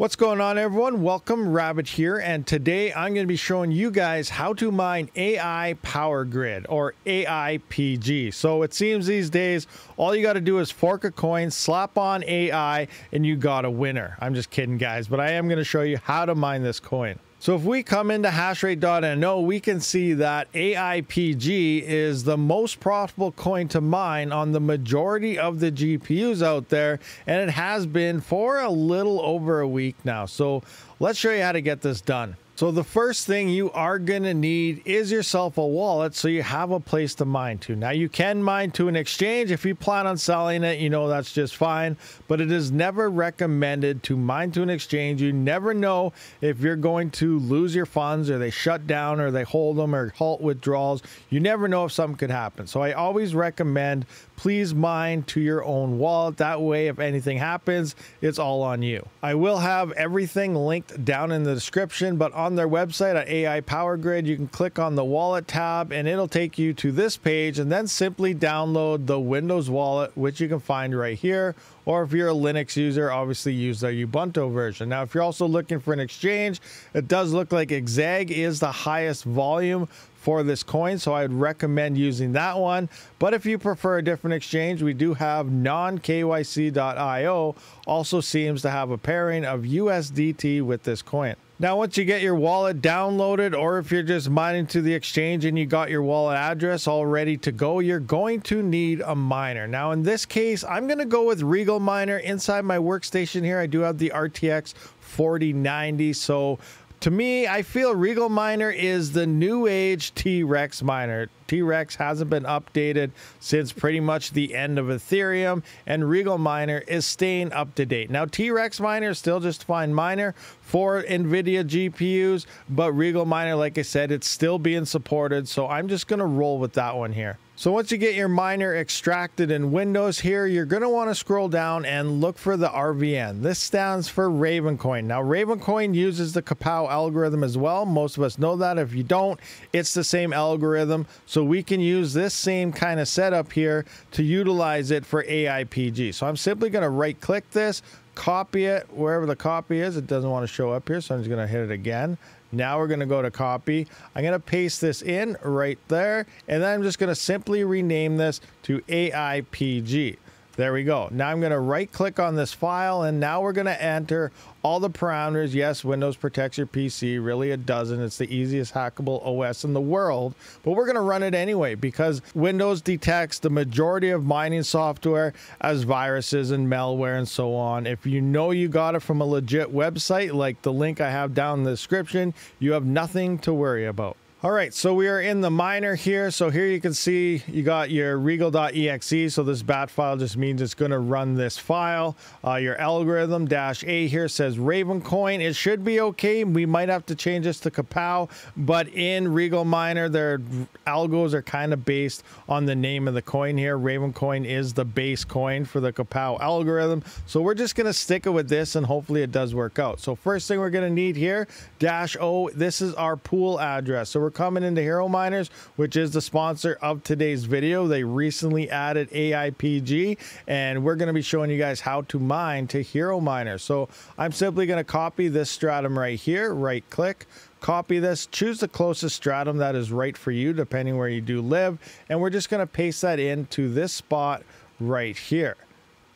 What's going on, everyone? Welcome, Rabid here, and today I'm going to be showing you guys how to mine AI Power Grid, or AIPG. So it seems these days all you got to do is fork a coin, slap on AI, and you got a winner. I'm just kidding, guys, but I am going to show you how to mine this coin. So if we come into hashrate.no, we can see that AIPG is the most profitable coin to mine on the majority of the GPUs out there, and it has been for a little over a week now. So let's show you how to get this done. So the first thing you are going to need is yourself a wallet so you have a place to mine to. Now you can mine to an exchange. If you plan on selling it, you know, that's just fine, but it is never recommended to mine to an exchange. You never know if you're going to lose your funds, or they shut down, or they hold them, or halt withdrawals. You never know if something could happen. So I always recommend please mine to your own wallet. That way, if anything happens, it's all on you. I will have everything linked down in the description, but on their website at AI Power Grid, you can click on the wallet tab and it'll take you to this page, and then simply download the Windows wallet, which you can find right here. Or if you're a Linux user, obviously use the Ubuntu version. Now, if you're also looking for an exchange, it does look like Exag is the highest volume for this coin, so I'd recommend using that one. But if you prefer a different exchange, we do have non-KYC.io, also seems to have a pairing of USDT with this coin. Now, once you get your wallet downloaded, or if you're just mining to the exchange and you got your wallet address all ready to go, you're going to need a miner. Now, in this case, I'm going to go with Regal Miner. Inside my workstation here, I do have the RTX 4090. So to me, I feel Regal Miner is the new age T-Rex miner. T-Rex hasn't been updated since pretty much the end of Ethereum, and Regal Miner is staying up to date. Now, T-Rex Miner is still just a fine miner for NVIDIA GPUs, but Regal Miner, like I said, it's still being supported, so I'm just going to roll with that one here. So once you get your miner extracted in Windows here, you're going to want to scroll down and look for the RVN. This stands for Ravencoin. Now, Ravencoin uses the Kapow algorithm as well. Most of us know that. If you don't, it's the same algorithm. So we can use this same kind of setup here to utilize it for AIPG. So I'm simply going to right click this, copy it wherever the copy is. It doesn't want to show up here, so I'm just going to hit it again. Now we're going to go to copy. I'm going to paste this in right there, and then I'm just going to simply rename this to AIPG. There we go. Now I'm going to right click on this file, and now we're going to enter all the parameters. Yes, Windows protects your PC. Really, it doesn't. It's the easiest hackable OS in the world, but we're going to run it anyway because Windows detects the majority of mining software as viruses and malware and so on. If you know you got it from a legit website like the link I have down in the description, you have nothing to worry about. All right, so we are in the miner here. So here you can see you got your regal.exe. So this bat file just means it's going to run this file. Your algorithm -A here says Ravencoin. It should be okay. We might have to change this to Kapow, but in Regal Miner, their algos are kind of based on the name of the coin here. Ravencoin is the base coin for the Kapow algorithm. So we're just going to stick it with this, and hopefully it does work out. So first thing we're going to need here, -O, this is our pool address. So we're coming into Hero Miners, which is the sponsor of today's video. They recently added AIPG, and we're going to be showing you guys how to mine to Hero Miners. So I'm simply going to copy this stratum right here, right click, copy this, choose the closest stratum that is right for you, depending where you do live, and we're just going to paste that into this spot right here.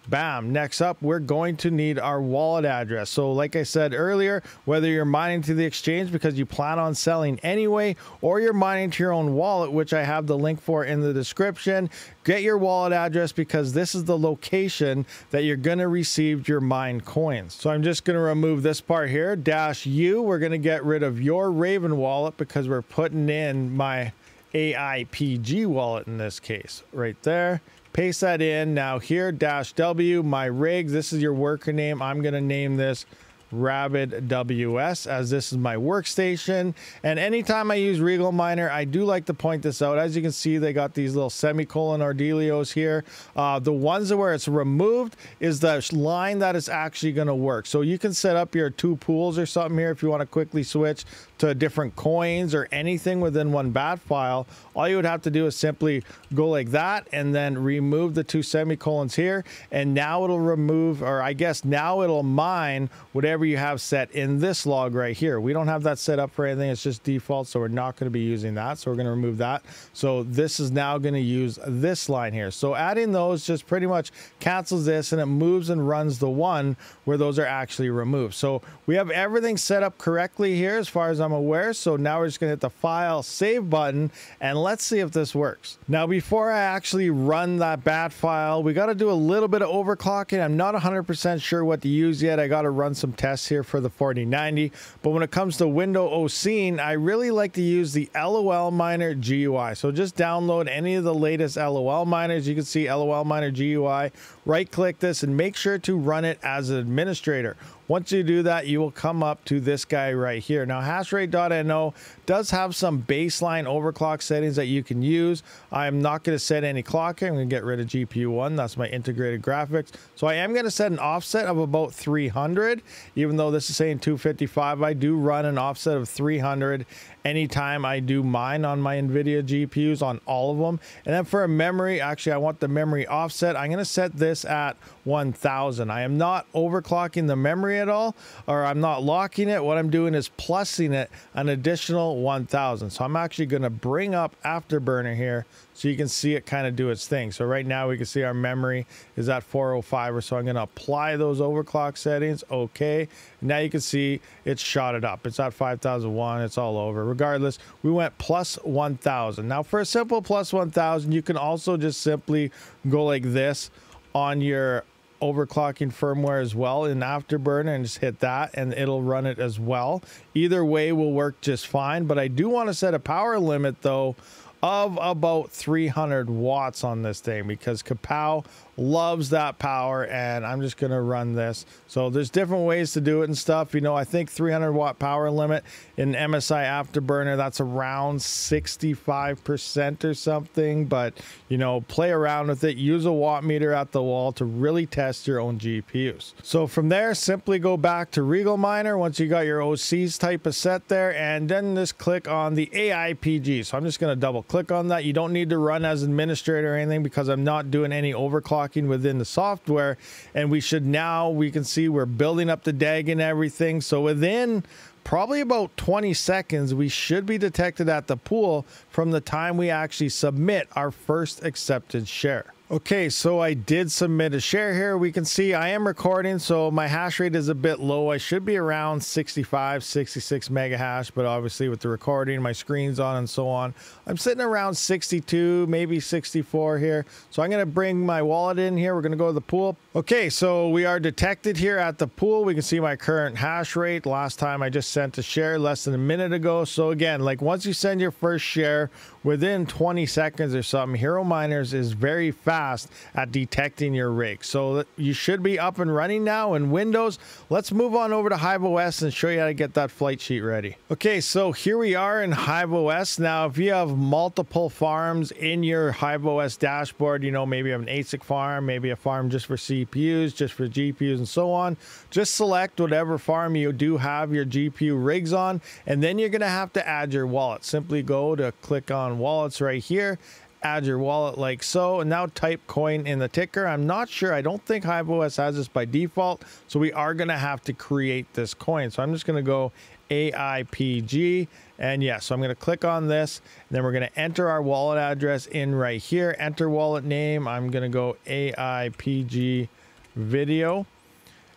Bam. Next up, we're going to need our wallet address. So like I said earlier, whether you're mining to the exchange because you plan on selling anyway, or you're mining to your own wallet, which I have the link for in the description, get your wallet address because this is the location that you're going to receive your mined coins. So I'm just going to remove this part here, -U. We're going to get rid of your Raven wallet because we're putting in my AIPG wallet in this case, right there. Paste that in. Now here, -W, my rig, this is your worker name. I'm going to name this RabidWS, as this is my workstation. And anytime I use Regal Miner, I do like to point this out. As you can see, they got these little semicolon Ardelios here. The ones where it's removed is the line that is actually going to work. So you can set up your two pools or something here if you want to quickly switch to different coins or anything within one bat file. All you would have to do is simply go like that and then remove the two semicolons here, and now it'll remove, or I guess now it'll mine whatever whatever you have set in this log right here. We don't have that set up for anything. It's just default, so we're not going to be using that. So we're going to remove that. So this is now going to use this line here. So adding those just pretty much cancels this, and it moves and runs the one where those are actually removed. So we have everything set up correctly here as far as I'm aware. So now we're just going to hit the file save button, and let's see if this works. Now, before I actually run that bat file, we got to do a little bit of overclocking. I'm not 100% sure what to use yet. I got to run some tests here for the 4090, but when it comes to window OSing, I really like to use the LOL Miner GUI. So just download any of the latest LOL miners. You can see LOL Miner GUI, right click this and make sure to run it as an administrator. Once you do that, you will come up to this guy right here. Now, hashrate.no does have some baseline overclock settings that you can use. I'm not going to set any clocking. I'm going to get rid of GPU1. That's my integrated graphics. So I am going to set an offset of about 300. Even though this is saying 255, I do run an offset of 300 anytime I do mine on my NVIDIA GPUs, on all of them. And then for a memory, actually, I want the memory offset. I'm going to set this at 1000. I am not overclocking the memory at all, or I'm not locking it. What I'm doing is plussing it an additional 1000. So I'm actually going to bring up Afterburner here so you can see it kind of do its thing. So right now we can see our memory is at 405 or so. I'm going to apply those overclock settings. Okay. Now you can see it's shot it up. It's at 5001. It's all over. Regardless, we went plus 1000. Now for a simple plus 1000, you can also just simply go like this on your overclocking firmware as well in Afterburner and just hit that and it'll run it as well. Either way will work just fine, but I do want to set a power limit though of about 300 watts on this thing because Kapow loves that power, and I'm just going to run this. So there's different ways to do it and stuff. You know, I think 300 watt power limit in MSI Afterburner, that's around 65% or something, but you know, play around with it. Use a watt meter at the wall to really test your own GPUs. So from there, simply go back to Regal Miner once you got your OCs type of set there, and then just click on the AIPG. So I'm just going to double click on that. You don't need to run as administrator or anything because I'm not doing any overclocking within the software, and we can see we're building up the DAG and everything. So within probably about 20 seconds, we should be detected at the pool from the time we actually submit our first accepted share. Okay, so I did submit a share here. We can see I am recording, so my hash rate is a bit low. I should be around 65, 66 mega hash, but obviously with the recording, my screen's on and so on, I'm sitting around 62, maybe 64 here. So I'm going to bring my wallet in here. We're going to go to the pool. Okay, so we are detected here at the pool. We can see my current hash rate. Last time I just sent a share less than a minute ago. So again, like once you send your first share, within 20 seconds or something, Hero Miners is very fast at detecting your rig. So you should be up and running now in Windows. Let's move on over to HiveOS and show you how to get that flight sheet ready. Okay, so here we are in HiveOS. Now, if you have multiple farms in your HiveOS dashboard, you know, maybe you have an ASIC farm, maybe a farm just for CPUs, just for GPUs and so on, just select whatever farm you do have your GPU rigs on, and then you're going to have to add your wallet. Simply go to click on wallets right here, add your wallet like so, and now type coin in the ticker. I'm not sure, I don't think HiveOS has this by default, so we are going to have to create this coin. So I'm just going to go AIPG, and yeah, so I'm going to click on this, and then we're going to enter our wallet address in right here, enter wallet name. I'm going to go AIPG video,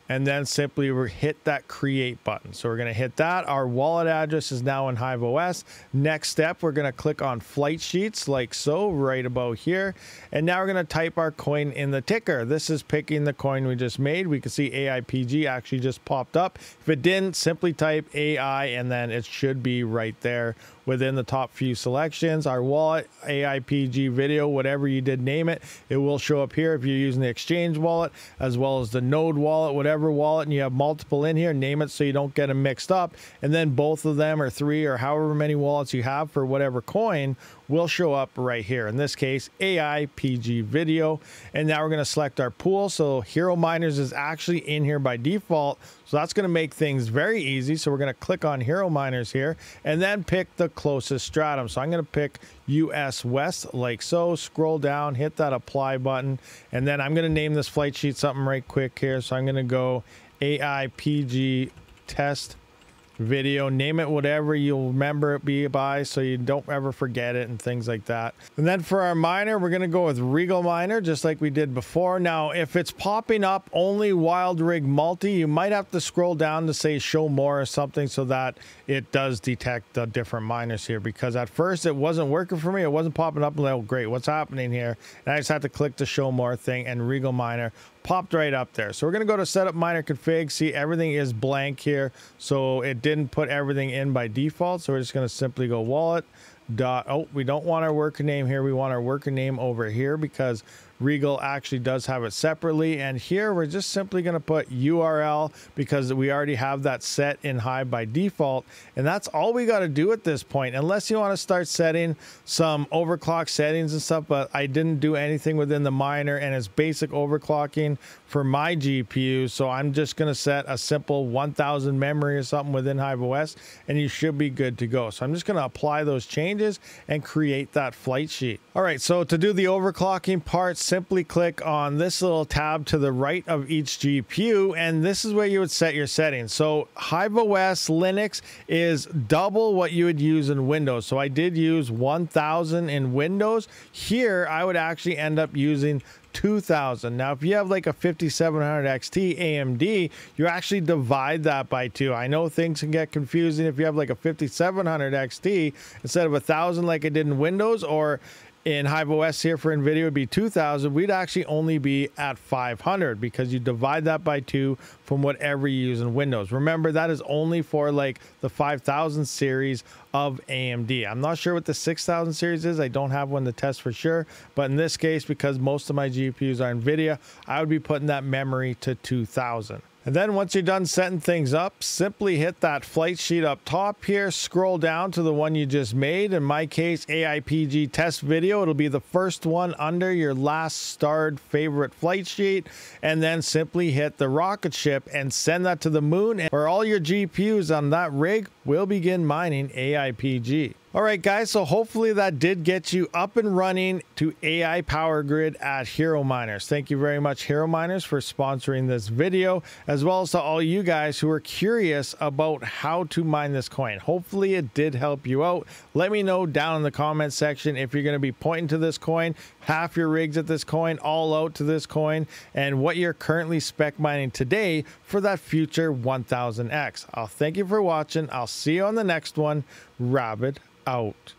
and then simply hit that create button. So we're going to hit that. Our wallet address is now in HiveOS. Next step, we're going to click on flight sheets like so, right about here. And now we're going to type our coin in the ticker. This is picking the coin we just made. We can see AIPG actually just popped up. If it didn't, simply type AI and then it should be right there within the top few selections. Our wallet, AIPG video, whatever you did name it, it will show up here if you're using the exchange wallet as well as the node wallet, whatever wallet, and you have multiple in here, name it so you don't get them mixed up. And then both of them or three or however many wallets you have for whatever coin will show up right here. In this case, AIPG video. And now we're going to select our pool. So Hero Miners is actually in here by default. So that's going to make things very easy. So we're going to click on Hero Miners here and then pick the closest stratum. So I'm going to pick US West like so, scroll down, hit that apply button, and then I'm going to name this flight sheet something right quick here. So I'm going to go AIPG test video. Name it whatever you'll remember it be by, so you don't ever forget it and things like that. And then for our miner, we're going to go with Regal Miner, just like we did before. Now, if it's popping up only Wild Rig Multi, you might have to scroll down to say show more or something so that it does detect the different miners here, because at first it wasn't working for me. It wasn't popping up. Like, oh, great, what's happening here? And I just had to click the show more thing, and Regal Miner popped right up there. So we're going to go to setup miner config. See, everything is blank here, so it didn't put everything in by default. So we're just going to simply go wallet dot, oh, we don't want our worker name here. We want our worker name over here because Regal actually does have it separately. And here we're just simply going to put URL because we already have that set in Hive by default. And that's all we got to do at this point, unless you want to start setting some overclock settings and stuff. But I didn't do anything within the miner, and it's basic overclocking for my GPU. So I'm just going to set a simple 1000 memory or something within HiveOS, and you should be good to go. So I'm just going to apply those changes and create that flight sheet. All right, so to do the overclocking part, simply click on this little tab to the right of each GPU, and this is where you would set your settings. So HiveOS Linux is double what you would use in Windows. So I did use 1000 in Windows. Here, I would actually end up using 2000. Now, if you have like a 5700 XT AMD, you actually divide that by 2. I know things can get confusing if you have like a 5700 XT instead of 1000 like I did in Windows, or in HiveOS here for NVIDIA would be 2000. We'd actually only be at 500 because you divide that by 2 from whatever you use in Windows. Remember, that is only for like the 5000 series of AMD. I'm not sure what the 6000 series is. I don't have one to test for sure. But in this case, because most of my GPUs are NVIDIA, I would be putting that memory to 2000. And then once you're done setting things up, simply hit that flight sheet up top here, scroll down to the one you just made. In my case, AIPG test video. It'll be the first one under your last starred favorite flight sheet. And then simply hit the rocket ship and send that to the moon, where all your GPUs on that rig will begin mining AIPG. All right, guys, so hopefully that did get you up and running to AI Power Grid at Hero Miners. Thank you very much, Hero Miners, for sponsoring this video, as well as to all you guys who are curious about how to mine this coin. Hopefully it did help you out. Let me know down in the comment section if you're going to be pointing to this coin, half your rigs at this coin, all out to this coin, and what you're currently spec mining today for that future 1000X. I'll thank you for watching. I'll see you on the next one. Rabid out.